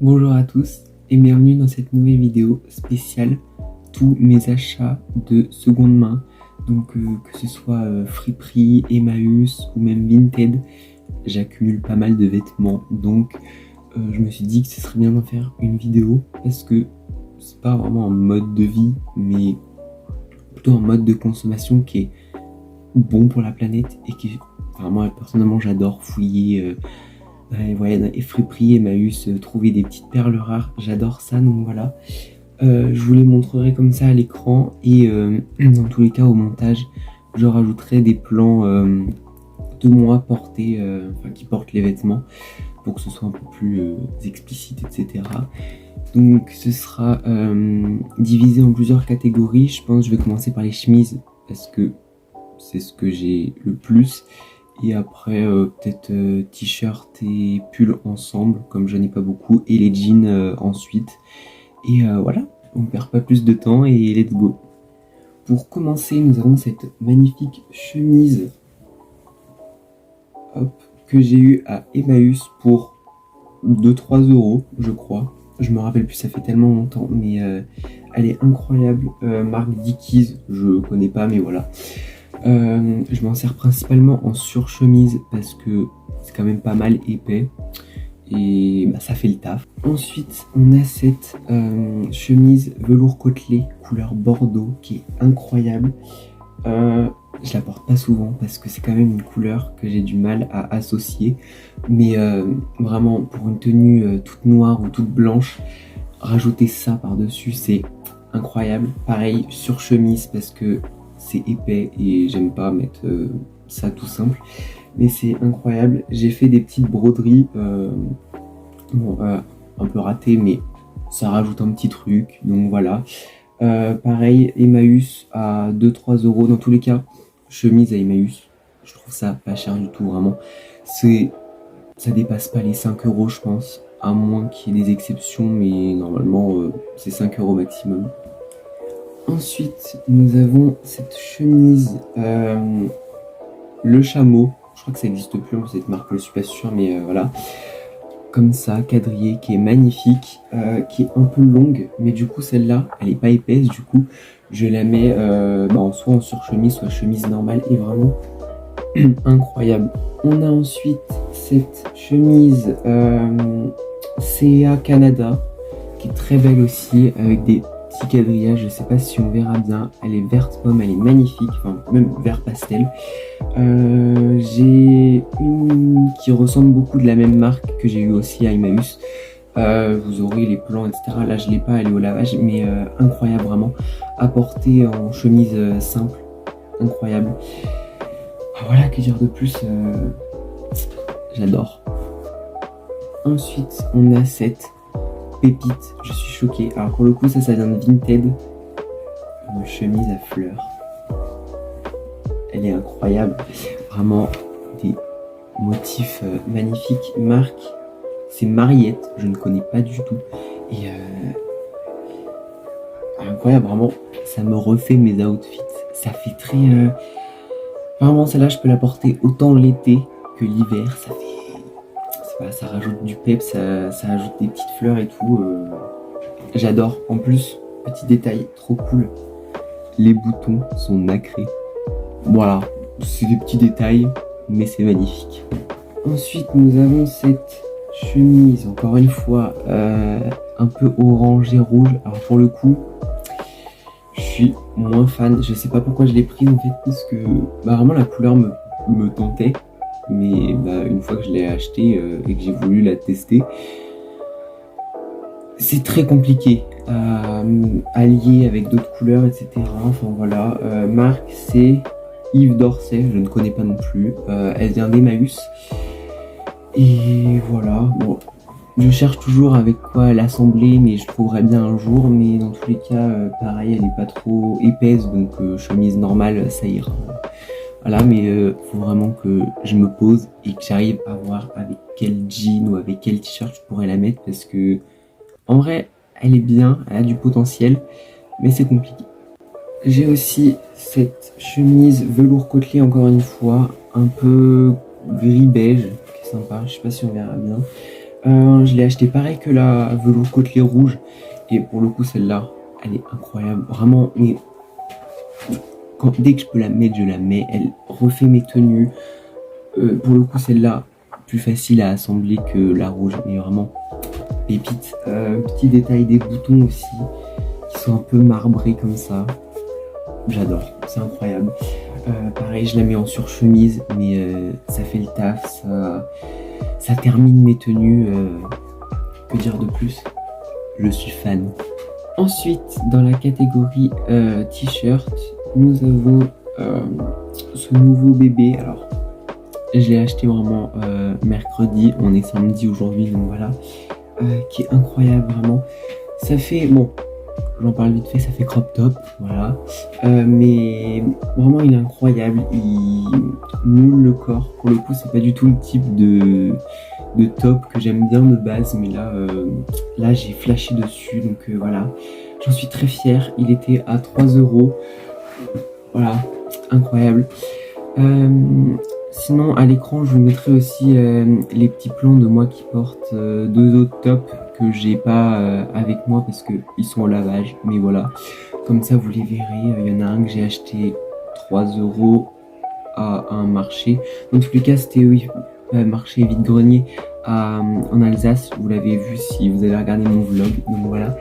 Bonjour à tous et bienvenue dans cette nouvelle vidéo spéciale tous mes achats de seconde main, donc que ce soit Friperie, Emmaüs ou même Vinted. J'accumule pas mal de vêtements, donc je me suis dit que ce serait bien d'en faire une vidéo parce que c'est pas vraiment un mode de vie mais plutôt un mode de consommation qui est bon pour la planète et qui, enfin moi personnellement j'adore fouiller et Friperie, Emmaüs, trouver des petites perles rares, j'adore ça, donc voilà. Je vous les montrerai comme ça à l'écran et dans tous les cas au montage, je rajouterai des plans de moi portés, qui portent les vêtements pour que ce soit un peu plus explicite, etc. Donc ce sera divisé en plusieurs catégories. Je pense que je vais commencer par les chemises parce que c'est ce que j'ai le plus. Et après, peut-être t-shirt et pull ensemble, comme je n'ai pas beaucoup, et les jeans ensuite. Et voilà, on perd pas plus de temps et let's go. Pour commencer, nous avons cette magnifique chemise que j'ai eue à Emmaüs pour 2-3 euros, je crois. Je me rappelle plus, ça fait tellement longtemps, mais elle est incroyable. Marque Dickies, je connais pas, mais voilà. Je m'en sers principalement en surchemise parce que c'est quand même pas mal épais et ça fait le taf. Ensuite, on a cette chemise velours côtelé couleur bordeaux qui est incroyable. Je la porte pas souvent parce que c'est quand même une couleur que j'ai du mal à associer, mais vraiment pour une tenue toute noire ou toute blanche, rajouter ça par-dessus, c'est incroyable. Pareil sur chemise parce que c'est épais et j'aime pas mettre ça tout simple, mais c'est incroyable. J'ai fait des petites broderies, un peu ratées, mais ça rajoute un petit truc, donc voilà. Pareil, Emmaüs à 2-3 euros, dans tous les cas, chemise à Emmaüs, je trouve ça pas cher du tout, vraiment. Ça dépasse pas les 5 euros, je pense, à moins qu'il y ait des exceptions, mais normalement, c'est 5 euros maximum. Ensuite, nous avons cette chemise, le chameau. Je crois que ça n'existe plus, cette marque, je suis pas sûr, mais voilà. Comme ça, quadrillée, qui est magnifique, qui est un peu longue, mais du coup, celle-là, elle est pas épaisse, du coup, je la mets soit en surchemise, soit chemise normale, et vraiment incroyable. On a ensuite cette chemise CA Canada, qui est très belle aussi, avec des petits quadrillages, je sais pas si on verra bien, elle est verte pomme, elle est magnifique, enfin même vert pastel. J'ai une qui ressemble beaucoup de la même marque que j'ai eu aussi à Emmaüs. Vous aurez les plans, etc. Là je l'ai pas, elle est au lavage, mais incroyable vraiment, à porter en chemise simple, incroyable. Voilà, que dire de plus, j'adore. Ensuite on a cette pépite, je suis choqué. Alors pour le coup ça vient de Vinted, une chemise à fleurs. Elle est incroyable, vraiment des motifs magnifiques. Marque, c'est Mariette, je ne connais pas du tout. Et incroyable, vraiment, ça me refait mes outfits. Ça fait très... Vraiment celle-là je peux la porter autant l'été que l'hiver. Ça fait... ça rajoute du pep, ça ajoute des petites fleurs et tout. J'adore. En plus, petit détail trop cool, les boutons sont nacrés. Voilà, c'est des petits détails, mais c'est magnifique. Ensuite, nous avons cette chemise, encore une fois, un peu orangé rouge. Alors pour le coup, je suis moins fan. Je sais pas pourquoi je l'ai prise en fait, parce que vraiment la couleur me tentait. Mais une fois que je l'ai achetée et que j'ai voulu la tester, c'est très compliqué à allier avec d'autres couleurs, etc. Enfin voilà, marque c'est Yves Dorset, je ne connais pas non plus. Elle vient d'Emmaüs. Et voilà, bon, je cherche toujours avec quoi l'assembler, mais je trouverai bien un jour. Mais dans tous les cas, pareil, elle n'est pas trop épaisse, donc chemise normale, ça ira. Voilà, mais faut vraiment que je me pose et que j'arrive à voir avec quel jean ou avec quel t-shirt je pourrais la mettre, parce que en vrai, elle est bien, elle a du potentiel, mais c'est compliqué. J'ai aussi cette chemise velours côtelé, encore une fois, un peu gris beige, qui est sympa, je sais pas si on verra bien. Je l'ai acheté pareil que la velours côtelé rouge. Et pour le coup, celle-là, elle est incroyable. Vraiment, mais dès que je peux la mettre, je la mets. Elle refait mes tenues. Pour le coup, celle-là, plus facile à assembler que la rouge. Mais vraiment, pépite. Petit détail des boutons aussi, qui sont un peu marbrés comme ça. J'adore, c'est incroyable. Pareil, je la mets en surchemise, mais ça fait le taf. Ça termine mes tenues. Que dire de plus? Je suis fan. Ensuite, dans la catégorie t-shirt, nous avons ce nouveau bébé. Alors, je l'ai acheté vraiment mercredi. On est samedi aujourd'hui, donc voilà. Qui est incroyable, vraiment. Ça fait, bon, j'en parle vite fait, ça fait crop top, voilà. Mais vraiment, il est incroyable. Il moule le corps. Pour le coup, c'est pas du tout le type de top que j'aime bien de base, mais là j'ai flashé dessus, donc voilà, j'en suis très fier. Il était à 3 €, voilà, incroyable. Sinon à l'écran je vous mettrai aussi les petits plans de moi qui porte deux autres tops que j'ai pas avec moi parce que ils sont au lavage, mais voilà, comme ça vous les verrez. Il y en a un que j'ai acheté 3 € à un marché, dans tous les cas c'était marché vide-grenier en Alsace, vous l'avez vu si vous avez regardé mon vlog, donc voilà.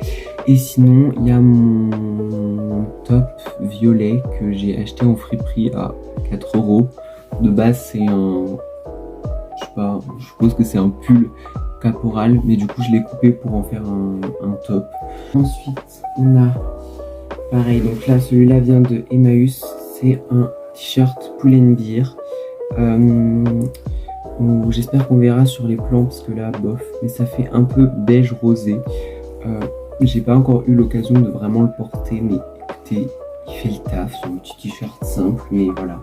Et sinon il y a mon top violet que j'ai acheté en friperie à 4 €. De base c'est un, je sais pas, je suppose que c'est un pull caporal, mais du coup je l'ai coupé pour en faire un top. Ensuite on a pareil, donc là celui-là vient de Emmaüs, c'est un t-shirt Pull&Bear. J'espère qu'on verra sur les plans parce que là bof, mais ça fait un peu beige rosé. J'ai pas encore eu l'occasion de vraiment le porter, mais écoutez, il fait le taf, ce petit t-shirt simple, mais voilà.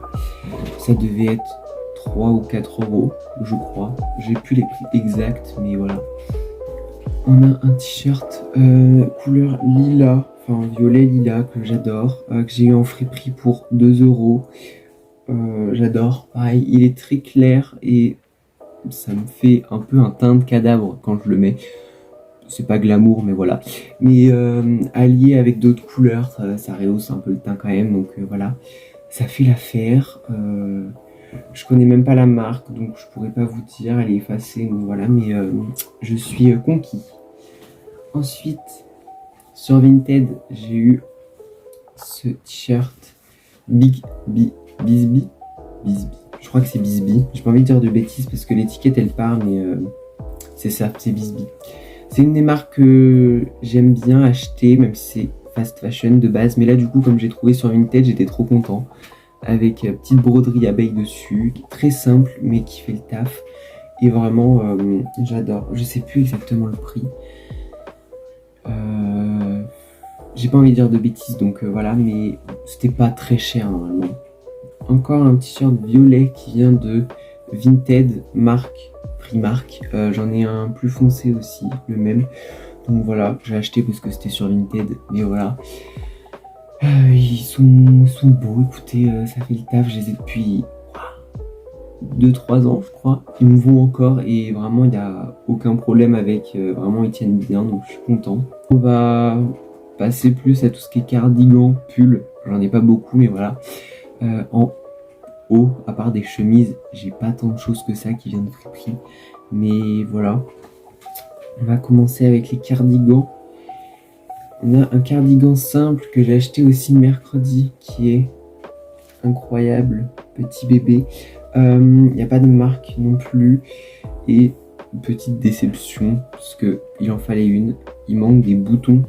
Ça devait être 3 ou 4 € je crois, j'ai plus les prix exacts, mais voilà. On a un t-shirt couleur lilas, enfin violet lilas, que j'adore, que j'ai eu en friperie pour 2 €. J'adore, pareil, il est très clair et ça me fait un peu un teint de cadavre quand je le mets. C'est pas glamour, mais voilà. Mais allié avec d'autres couleurs, ça rehausse un peu le teint quand même, donc voilà. Ça fait l'affaire. Je connais même pas la marque, donc je pourrais pas vous dire, elle est effacée, donc voilà, mais je suis conquis. Ensuite, sur Vinted, j'ai eu ce t-shirt Bisbee. Je crois que c'est Bisbee. J'ai pas envie de dire de bêtises parce que l'étiquette elle part, mais c'est ça, c'est Bisbee. C'est une des marques que j'aime bien acheter, même si c'est fast fashion de base. Mais là, du coup, comme j'ai trouvé sur Vinted, j'étais trop content. Avec petite broderie abeille dessus, qui est très simple, mais qui fait le taf. Et vraiment, j'adore. Je sais plus exactement le prix. J'ai pas envie de dire de bêtises, donc voilà, mais c'était pas très cher normalement. Encore un t-shirt violet qui vient de Vinted, marque Primark. J'en ai un plus foncé aussi, le même. Donc voilà, j'ai acheté parce que c'était sur Vinted, mais voilà. Ils sont beaux, écoutez, ça fait le taf, je les ai depuis 2-3 ans je crois. Ils me vont encore et vraiment il n'y a aucun problème avec, vraiment ils tiennent bien, donc je suis content. On va passer plus à tout ce qui est cardigan, pull, j'en ai pas beaucoup mais voilà. En haut, à part des chemises, j'ai pas tant de choses que ça qui viennent de friperie, mais voilà. On va commencer avec les cardigans. On a un cardigan simple que j'ai acheté aussi mercredi qui est incroyable, petit bébé. Il n'y a pas de marque non plus et une petite déception parce qu'il en fallait une. Il manque des boutons.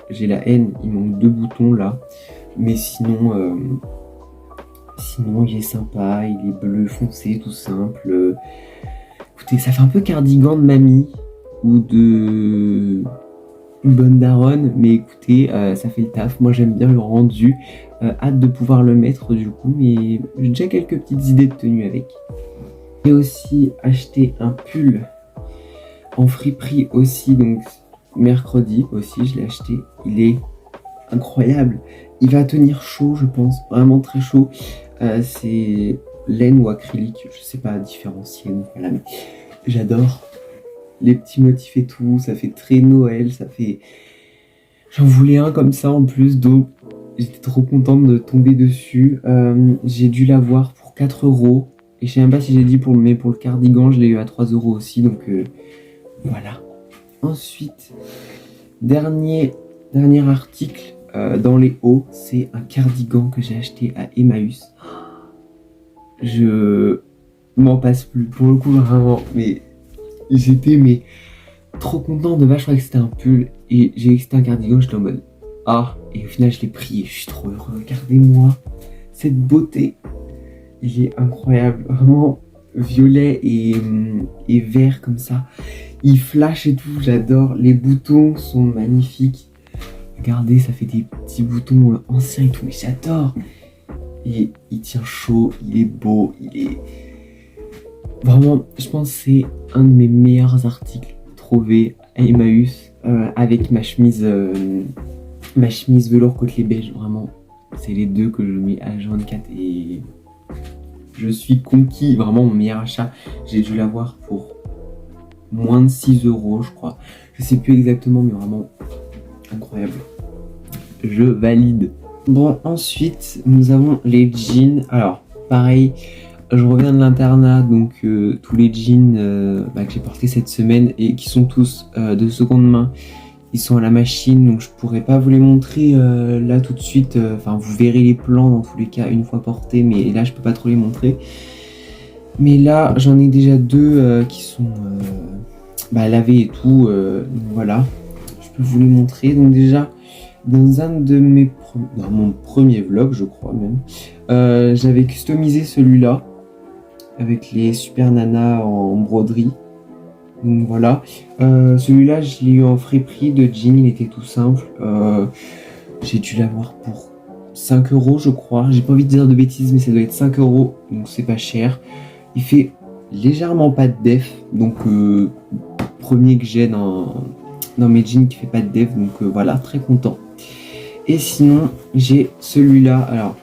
J'ai la haine, il manque 2 boutons là. Mais sinon, il est sympa, il est bleu foncé, tout simple. Écoutez, ça fait un peu cardigan de mamie ou de une bonne daronne, mais écoutez, ça fait le taf. Moi j'aime bien le rendu, hâte de pouvoir le mettre du coup, mais j'ai déjà quelques petites idées de tenue avec. J'ai aussi acheté un pull en friperie aussi, donc mercredi aussi je l'ai acheté. Il est incroyable, il va tenir chaud je pense, vraiment très chaud. C'est laine ou acrylique, je sais pas différencier, donc voilà, mais j'adore. les petits motifs et tout, ça fait très Noël, ça fait... J'en voulais un comme ça en plus, donc j'étais trop contente de tomber dessus. J'ai dû l'avoir pour 4 €. Et je sais même pas si j'ai dit mais pour le cardigan, je l'ai eu à 3 € aussi, donc voilà. Ensuite, dernier article dans les hauts, c'est un cardigan que j'ai acheté à Emmaüs. Je m'en passe plus, pour le coup vraiment, mais j'étais trop content. De base je croyais que c'était un pull et j'ai vu que c'était un cardigan, j'étais en mode ah, et au final je l'ai pris et je suis trop heureux. Regardez-moi cette beauté, il est incroyable, vraiment violet et vert comme ça, il flash et tout, j'adore. Les boutons sont magnifiques, regardez, ça fait des petits boutons anciens et tout, mais j'adore. Et il tient chaud, il est beau, il est... Vraiment, je pense que c'est un de mes meilleurs articles trouvés à Emmaüs avec ma chemise velours côtelé beige. Vraiment, c'est les deux que je mets à H24 et je suis conquis. Vraiment, mon meilleur achat, j'ai dû l'avoir pour moins de 6 € je crois. Je sais plus exactement, mais vraiment incroyable. Je valide. Bon, ensuite, nous avons les jeans. Alors, pareil, je reviens de l'internat, donc tous les jeans que j'ai portés cette semaine et qui sont tous de seconde main, ils sont à la machine, donc je pourrais pas vous les montrer là tout de suite. Enfin, vous verrez les plans dans tous les cas une fois portés, mais là, je peux pas trop les montrer. Mais là, j'en ai déjà deux qui sont lavés et tout, donc voilà, je peux vous les montrer. Donc déjà, dans dans mon premier vlog, je crois même, j'avais customisé celui-là avec les super nanas en broderie. Donc voilà, celui-là je l'ai eu en friperie de jean, il était tout simple. J'ai dû l'avoir pour 5 € je crois. J'ai pas envie de dire de bêtises, mais ça doit être 5 €, donc c'est pas cher. Il fait légèrement pas de def, donc premier que j'ai dans mes jeans qui fait pas de def, donc voilà, très content. Et sinon, j'ai celui-là. Alors,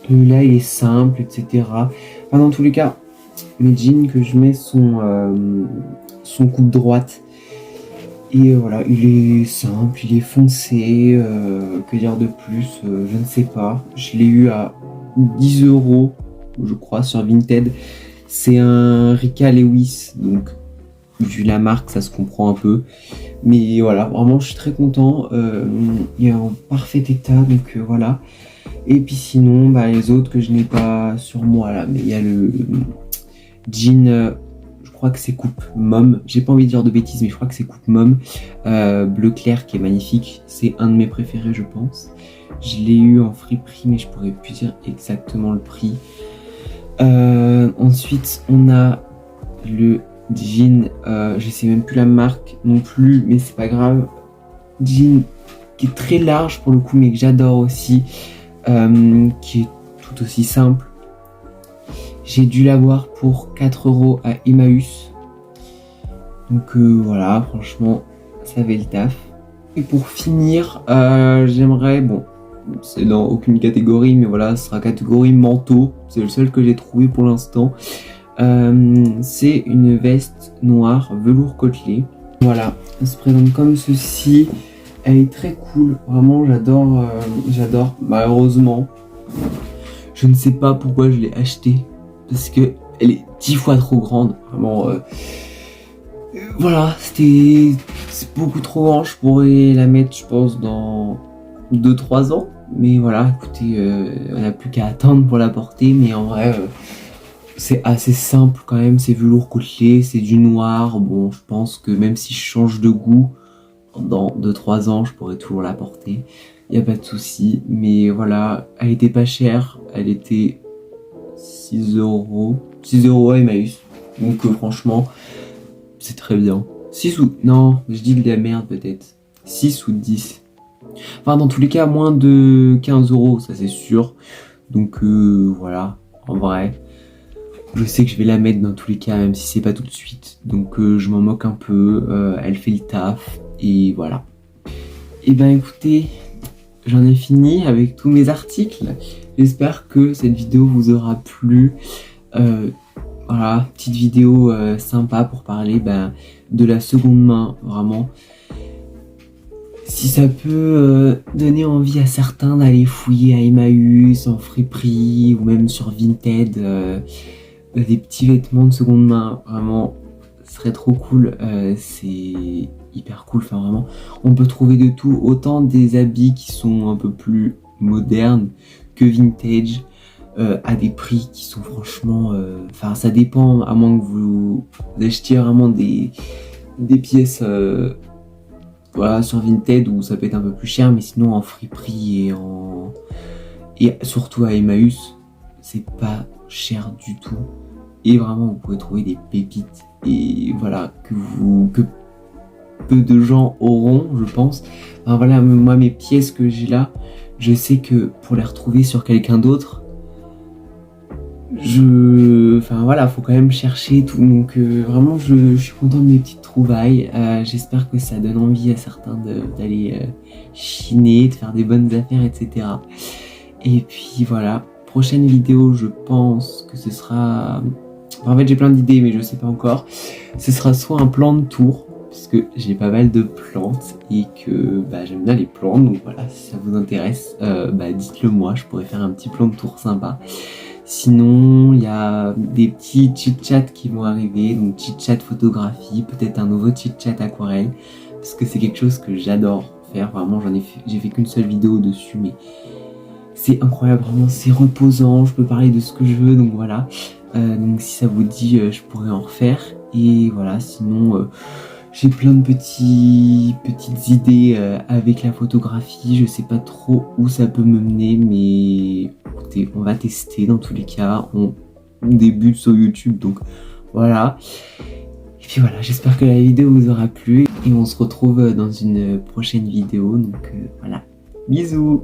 celui-là, il est simple, etc. Enfin, dans tous les cas, mes jeans que je mets sont coupe droite. Et voilà, il est simple, il est foncé. Que dire de plus, je ne sais pas. Je l'ai eu à 10 €, je crois, sur Vinted. C'est un Rika Lewis, donc vu la marque, ça se comprend un peu. Mais voilà, vraiment, je suis très content. Il est en parfait état, donc voilà. Et puis sinon, les autres que je n'ai pas sur moi là, mais il y a le jean, je crois que c'est coupe Mom. J'ai pas envie de dire de bêtises, mais je crois que c'est coupe Mom. Bleu clair qui est magnifique. C'est un de mes préférés, je pense. Je l'ai eu en friperie, mais je pourrais plus dire exactement le prix. Ensuite, on a le jean, je sais même plus la marque non plus, mais c'est pas grave. Jean qui est très large pour le coup, mais que j'adore aussi, qui est tout aussi simple. J'ai dû l'avoir pour 4 € à Emmaüs. Donc voilà, franchement, ça avait le taf. Et pour finir, j'aimerais, bon, c'est dans aucune catégorie, mais voilà, ce sera catégorie manteau. C'est le seul que j'ai trouvé pour l'instant. C'est une veste noire velours côtelé. Voilà, elle se présente comme ceci. Elle est très cool, vraiment j'adore. Malheureusement, je ne sais pas pourquoi je l'ai achetée, parce que elle est 10 fois trop grande. Vraiment, voilà, c'est beaucoup trop grand. Je pourrais la mettre, je pense, dans 2-3 ans. Mais voilà, écoutez, on n'a plus qu'à attendre pour la porter. Mais en vrai, c'est assez simple quand même, c'est velours côtelé, c'est du noir. Bon, je pense que même si je change de goût, dans 2-3 ans, je pourrais toujours la porter. Il n'y a pas de souci. Mais voilà, elle était pas chère. Elle était 6 €. 6 € à Emmaüs. Donc franchement, c'est très bien. 6 ou... Non, je dis de la merde peut-être. 6 ou 10. Enfin, dans tous les cas, moins de 15 €, ça c'est sûr. Donc voilà, en vrai... Je sais que je vais la mettre dans tous les cas, même si c'est pas tout de suite. Donc je m'en moque un peu, elle fait le taf, et voilà. Et ben écoutez, j'en ai fini avec tous mes articles. J'espère que cette vidéo vous aura plu. voilà, petite vidéo sympa pour parler de la seconde main, vraiment. Si ça peut donner envie à certains d'aller fouiller à Emmaüs, en friperie ou même sur Vinted, des petits vêtements de seconde main, vraiment, ce serait trop cool. C'est hyper cool, enfin vraiment, on peut trouver de tout, autant des habits qui sont un peu plus modernes que vintage, à des prix qui sont franchement, enfin ça dépend, à moins que vous achetiez vraiment des pièces voilà, sur Vinted où ça peut être un peu plus cher, mais sinon en friperie et surtout à Emmaüs, c'est pas cher du tout. Et vraiment, vous pouvez trouver des pépites et voilà que peu de gens auront, je pense. Enfin, voilà, moi mes pièces que j'ai là, je sais que pour les retrouver sur quelqu'un d'autre, enfin voilà, faut quand même chercher tout. Donc vraiment, je suis content de mes petites trouvailles. J'espère que ça donne envie à certains d'aller chiner, de faire des bonnes affaires, etc. Et puis voilà, prochaine vidéo, je pense que ce sera... Enfin, en fait, j'ai plein d'idées, mais je sais pas encore. Ce sera soit un plan de tour, parce que j'ai pas mal de plantes et que j'aime bien les plantes. Donc voilà, si ça vous intéresse, dites-le moi, je pourrais faire un petit plan de tour sympa. Sinon, il y a des petits chit-chats qui vont arriver, donc chit-chat photographie, peut-être un nouveau chit-chat aquarelle, parce que c'est quelque chose que j'adore faire. Vraiment, j'ai fait qu'une seule vidéo dessus, mais c'est incroyable, vraiment, c'est reposant, je peux parler de ce que je veux, donc voilà. Donc si ça vous dit, je pourrais en refaire. Et voilà, sinon, j'ai plein de petites idées avec la photographie. Je sais pas trop où ça peut me mener, mais écoutez, on va tester dans tous les cas. On débute sur YouTube, donc voilà. Et puis voilà, j'espère que la vidéo vous aura plu et on se retrouve dans une prochaine vidéo. Donc voilà, bisous!